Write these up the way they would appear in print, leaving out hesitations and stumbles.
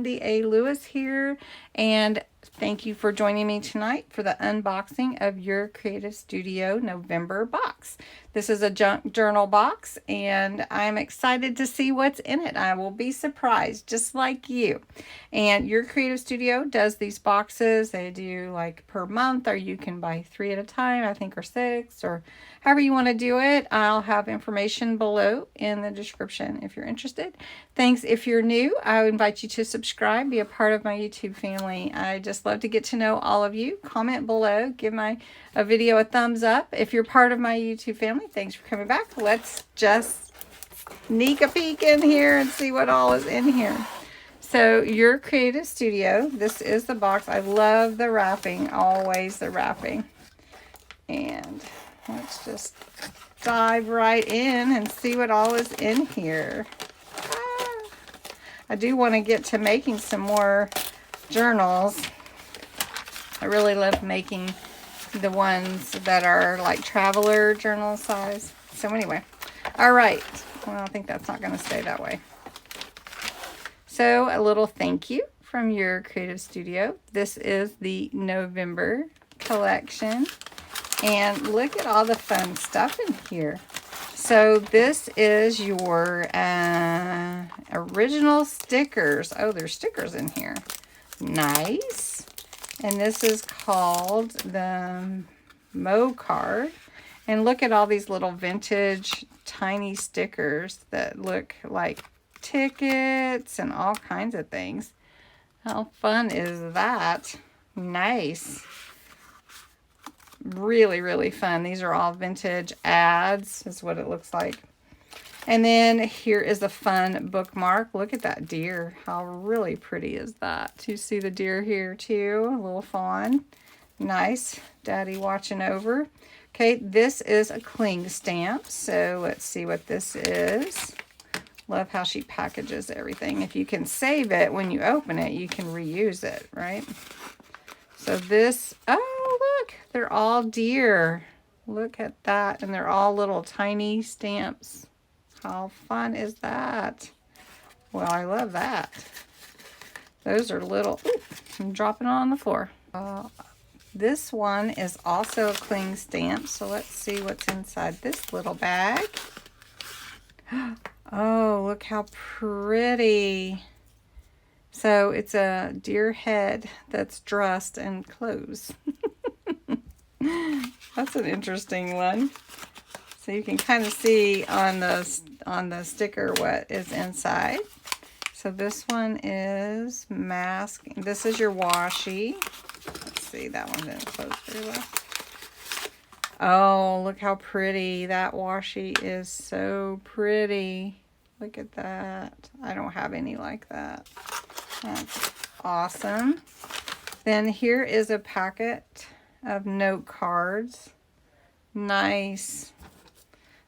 Cindy A. Lewis here, and thank you for joining me tonight for the unboxing of Your Creative Studio November box. This is a junk journal box, and I'm excited to see what's in it. I will be surprised, just like you. And Your Creative Studio does these boxes. They do like per month, or you can buy 3 at a time, I think, or 6, or however you want to do it. I'll have information below in the description if you're interested. Thanks. If you're new, I invite you to subscribe, be a part of my YouTube family. I just love to get to know all of you. Comment below, give my video a thumbs up. If you're part of my YouTube family, thanks for coming back. Let's just sneak a peek in here and see what all is in here. So Your Creative Studio, this is the box. I love the wrapping, always the wrapping. And let's just dive right in and see what all is in here. I do want to get to making some more journals. I really love making the ones that are like traveler journal size. So anyway, all right. Well, I think that's not going to stay that way. So a little thank you from Your Creative Studio. This is the November collection. And look at all the fun stuff in here. So this is your original stickers. Oh, there's stickers in here. Nice. And this is called the Mo card. And look at all these little vintage tiny stickers that look like tickets and all kinds of things. How fun is that? Nice. Really, really fun. These are all vintage ads, is what it looks like. And then here is a fun bookmark. Look at that deer. How really pretty is that? You see the deer here too, a little fawn. Nice. Daddy watching over. Okay, this is a cling stamp. So let's see what this is. Love how she packages everything. If you can save it when you open it, you can reuse it, right? So this, oh, look, they're all deer. Look at that. And they're all little tiny stamps. How fun is that? Well, I love that. Those are little, ooh, I'm dropping it on the floor. This one is also a cling stamp. So let's see what's inside this little bag. Oh, look how pretty. So it's a deer head that's dressed in clothes. That's an interesting one. So you can kind of see on the sticker what is inside. So this one is mask. This is your washi. Let's see, that one didn't close very well. Oh, look how pretty. That washi is so pretty. Look at that. I don't have any like that. That's awesome. Then here is a packet of note cards. Nice.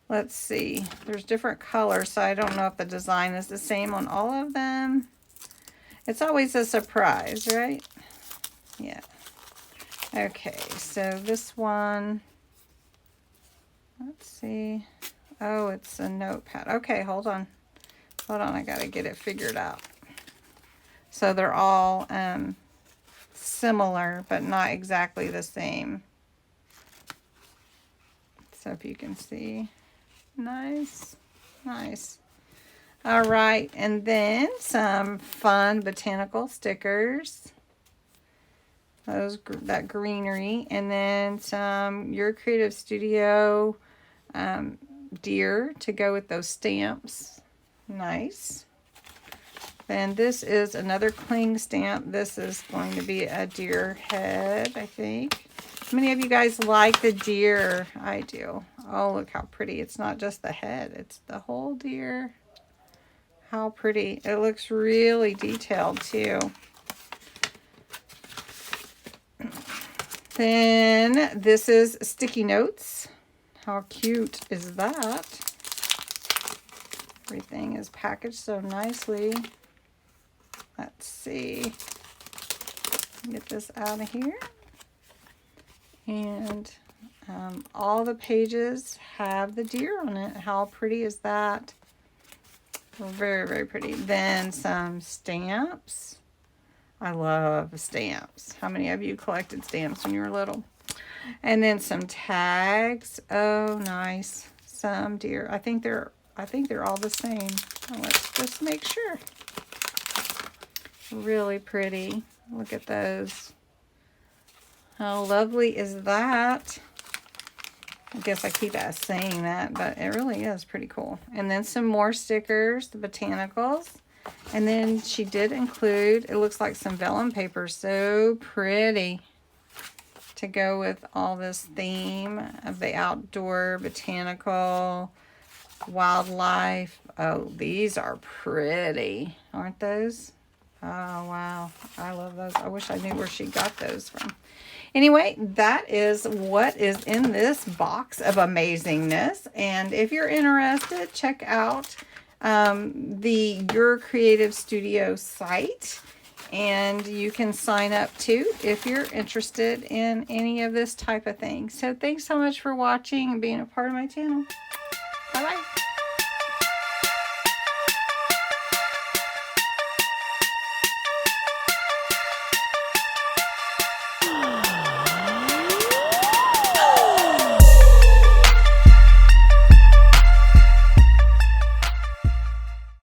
Let's see. There's different colors, so I don't know if the design is the same on all of them. It's always a surprise, right? Yeah. Okay, so this one, let's see. Oh, it's a notepad. Okay, hold on. Hold on, I gotta get it figured out. So they're all similar, but not exactly the same. So if you can see. Nice. Nice. All right, and then some fun botanical stickers. That greenery. And then some Your Creative Studio deer to go with those stamps. Nice. Then this is another cling stamp. This is going to be a deer head, I think. How many of you guys like the deer? I do. Oh, look how pretty. It's not just the head. It's the whole deer. How pretty. It looks really detailed, too. Then this is sticky notes. How cute is that? Everything is packaged so nicely. Let's see. Get this out of here. And all the pages have the deer on it. How pretty is that? Very, very pretty. Then some stamps. I love stamps. How many of you collected stamps when you were little? And then some tags. Oh, nice. Some dear. I think they're all the same. Well, let's just make sure. Really pretty. Look at those. How lovely is that? I guess I keep saying that, but it really is pretty cool. And then some more stickers, the botanicals. And then she did include, it looks like some vellum paper. So pretty to go with all this theme of the outdoor, botanical, wildlife. Oh, these are pretty, aren't those? Oh, wow. I love those. I wish I knew where she got those from. Anyway, that is what is in this box of amazingness. And if you're interested, check out the Your Creative Studio site. And you can sign up too if you're interested in any of this type of thing. So thanks so much for watching and being a part of my channel. Bye-bye.